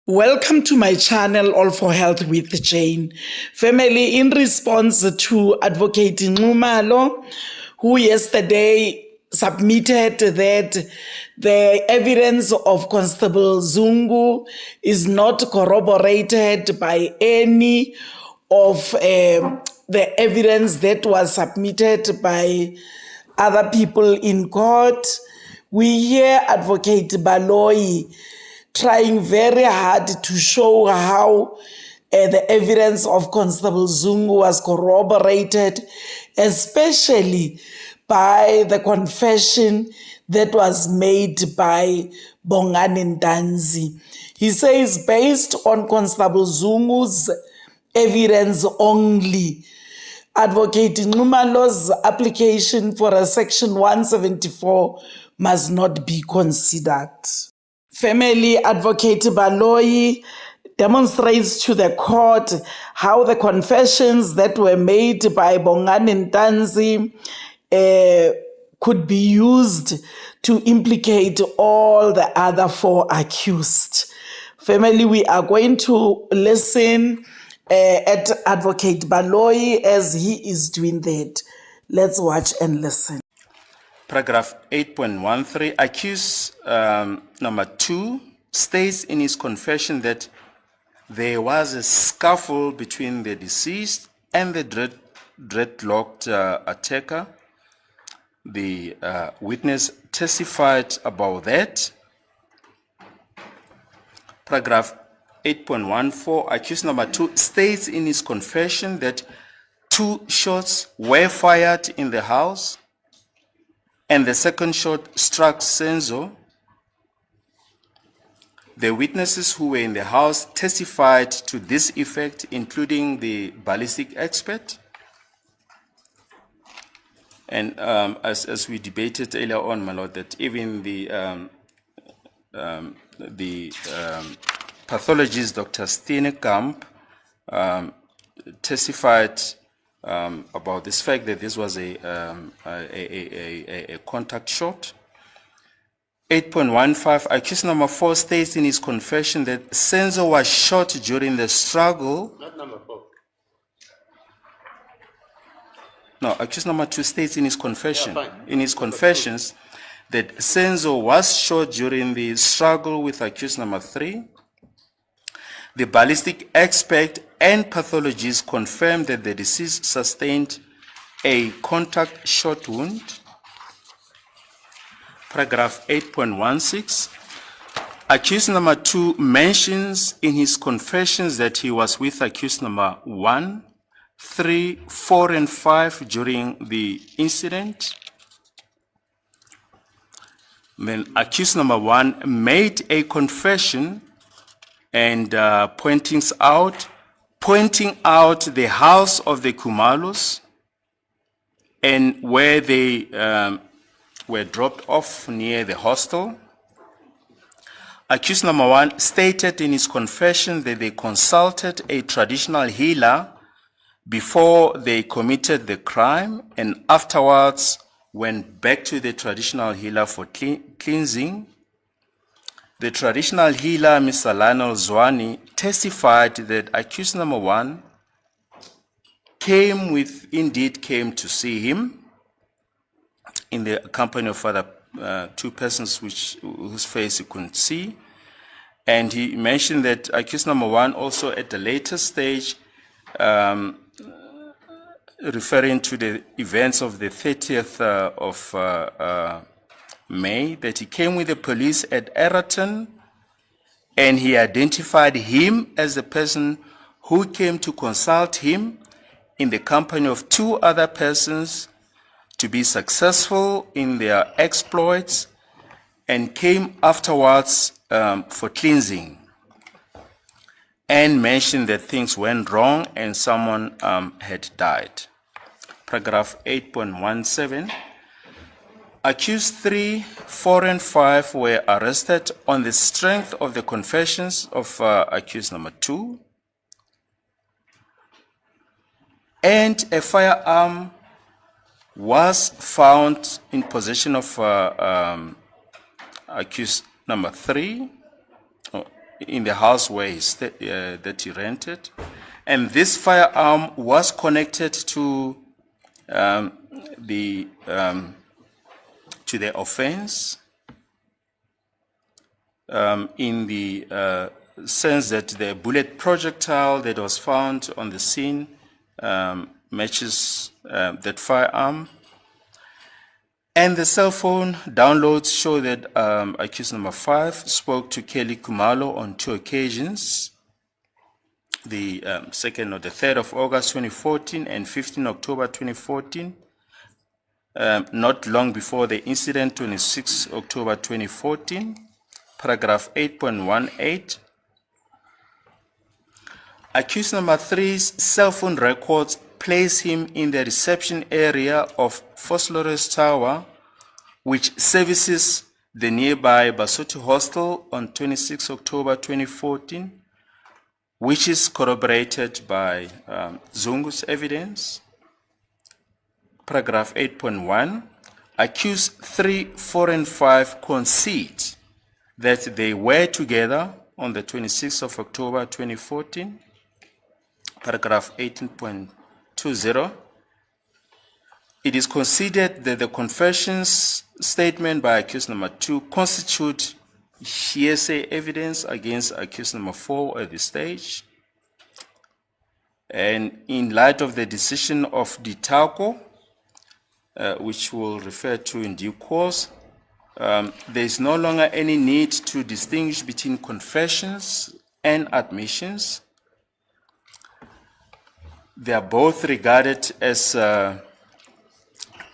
Welcome to my channel, All for Health with Jane. Family, in response to Advocate Nxumalo, who yesterday submitted that the evidence of Constable Zungu is not corroborated by any of the evidence that was submitted by other people in court. We hear Advocate Baloyi trying very hard to show how the evidence of Constable Zungu was corroborated, especially by the confession that was made by Bongani Ntanzi. He says, based on Constable Zungu's evidence only, Advocate Nxumalo's application for a Section 174 must not be considered. Family, Advocate Baloyi demonstrates to the court how the confessions that were made by Bongani Ntanzi could be used to implicate all the other four accused. Family, we are going to listen at Advocate Baloyi as he is doing that. Let's watch and listen. Paragraph 8.13, accused number 2 states in his confession that there was a scuffle between the deceased and the dreadlocked attacker. The witness testified about that. Paragraph 8.14, accused number 2 states in his confession that 2 shots were fired in the house and the second shot struck Senzo. The witnesses who were in the house testified to this effect, including the ballistic expert. And as we debated earlier on, my lord, that even the pathologist, Dr. Steenekamp, testified about this fact that this was a contact shot. 8.15, accused number 4 states in his confession that Senzo was shot during the struggle. Not number 4. No, accused number 2 states in his confession, in his confessions, that Senzo was shot during the struggle with accused number 3. The ballistic expert and pathologist confirmed that the deceased sustained a contact shot wound. Paragraph 8.16, accused number 2 mentions in his confessions that he was with accused number 1, 3, 4, and 5 during the incident. Then accused number 1 made a confession and pointing out the house of the Nxumalos and where they were dropped off near the hostel. Accused number 1 stated in his confession that they consulted a traditional healer before they committed the crime and afterwards went back to the traditional healer for cleansing. The traditional healer, Mr. Lionel Zwani, testified that accused number 1 indeed came to see him in the company of other 2 persons whose face he couldn't see. And he mentioned that accused number 1 also at the later stage, referring to the events of the 30th of May, that he came with the police at Eraton and he identified him as the person who came to consult him in the company of 2 other persons to be successful in their exploits and came afterwards for cleansing, and mentioned that things went wrong and someone had died. Paragraph 8.17, accused 3, 4, and 5 were arrested on the strength of the confessions of accused number 2, and a firearm was found in possession of accused number 3, in the house where that he rented. And this firearm was connected to the offense in the sense that the bullet projectile that was found on the scene matches that firearm. And the cell phone downloads show that accused number 5 spoke to Kelly Nxumalo on 2 occasions, the 2nd or the 3rd of August 2014 and 15 October 2014, not long before the incident, 26 October 2014, paragraph 8.18. Accused number 3's cell phone records place him in the reception area of Foslores Tower, which services the nearby Basotho Hostel on 26 October 2014, which is corroborated by Zungu's evidence. Paragraph 8.1, accused 3, 4, and 5 concede that they were together on the 26th of October 2014. Paragraph 18.20, it is considered that the confessions statement by accused number 2 constitute hearsay evidence against accused number 4 at this stage. And in light of the decision of Ditako, which we'll refer to in due course, there is no longer any need to distinguish between confessions and admissions. They are both regarded as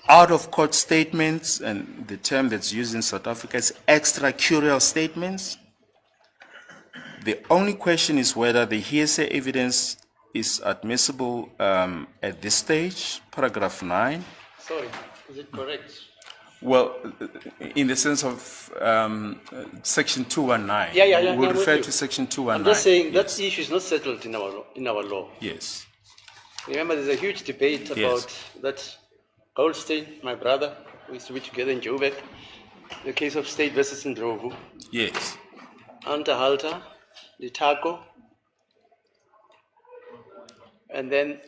out-of-court statements, and the term that's used in South Africa is extracurrial statements. The only question is whether the hearsay evidence is admissible at this stage, paragraph 9. Sorry, is it correct? Well, in the sense of section 219. Yeah. We'll refer to section 219. I'm just saying yes. that issue is not settled in our law. Yes. Remember, there's a huge debate about that Goldstein, my brother, we used to be together in Joburg, the case of State versus Ndlovu. Yes. Anta Halter, Ditako, and then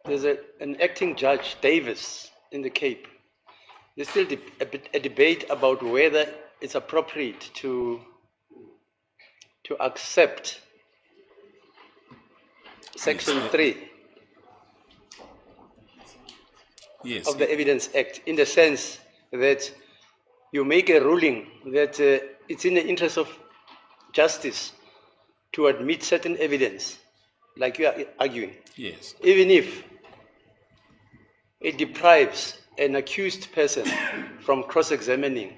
there's an acting judge, Davis, in the Cape. There's still a debate about whether it's appropriate to accept Section 3 of the Evidence Act, in the sense that you make a ruling that it's in the interest of justice to admit certain evidence, like you are arguing. Yes. Even if it deprives an accused person from cross-examining.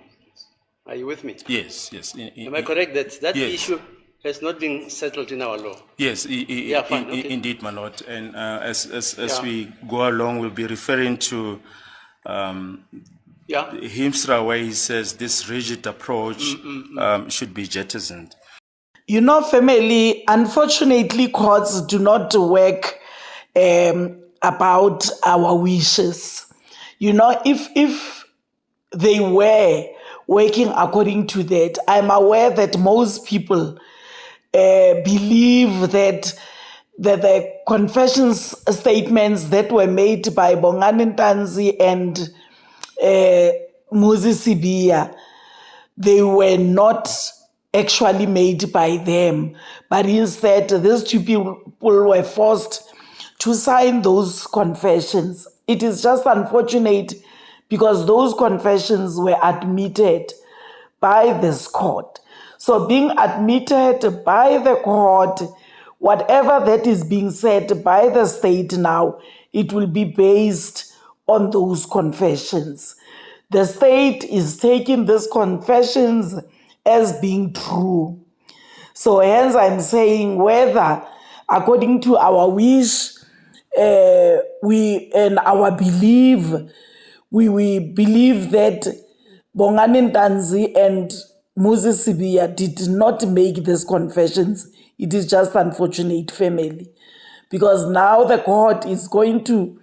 Are you with me? Yes. Am I correct that yes. issue has not been settled in our law? Yes, Okay. Indeed, my lord. And as we go along, we'll be referring to Himstra, where he says this rigid approach should be jettisoned. You know, family, unfortunately, courts do not work about our wishes. You know, if they were working according to that, I'm aware that most people believe that the confessions statements that were made by Bongani Ntanzi and Moses Sibiya, they were not actually made by them, but instead these two people were forced to sign those confessions. It is just unfortunate because those confessions were admitted by this court. So being admitted by the court, whatever that is being said by the state now, it will be based on those confessions. The state is taking these confessions as being true. So hence I'm saying whether according to our wish, we and our belief, we believe that Bongani Ntanzi and Moses Sibiya did not make these confessions. It is just unfortunate, family, because now the court is going to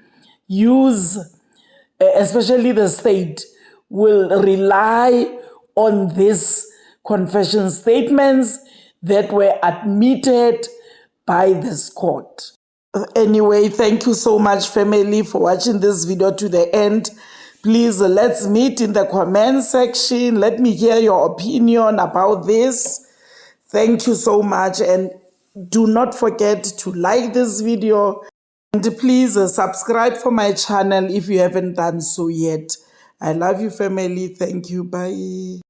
use, especially the state, will rely on these confession statements that were admitted by this court. Anyway, thank you so much, family, for watching this video to the end. Please, let's meet in the comment section. Let me hear your opinion about this. Thank you so much, and do not forget to like this video, and please subscribe for my channel if you haven't done so yet. I love you, family. Thank you. Bye.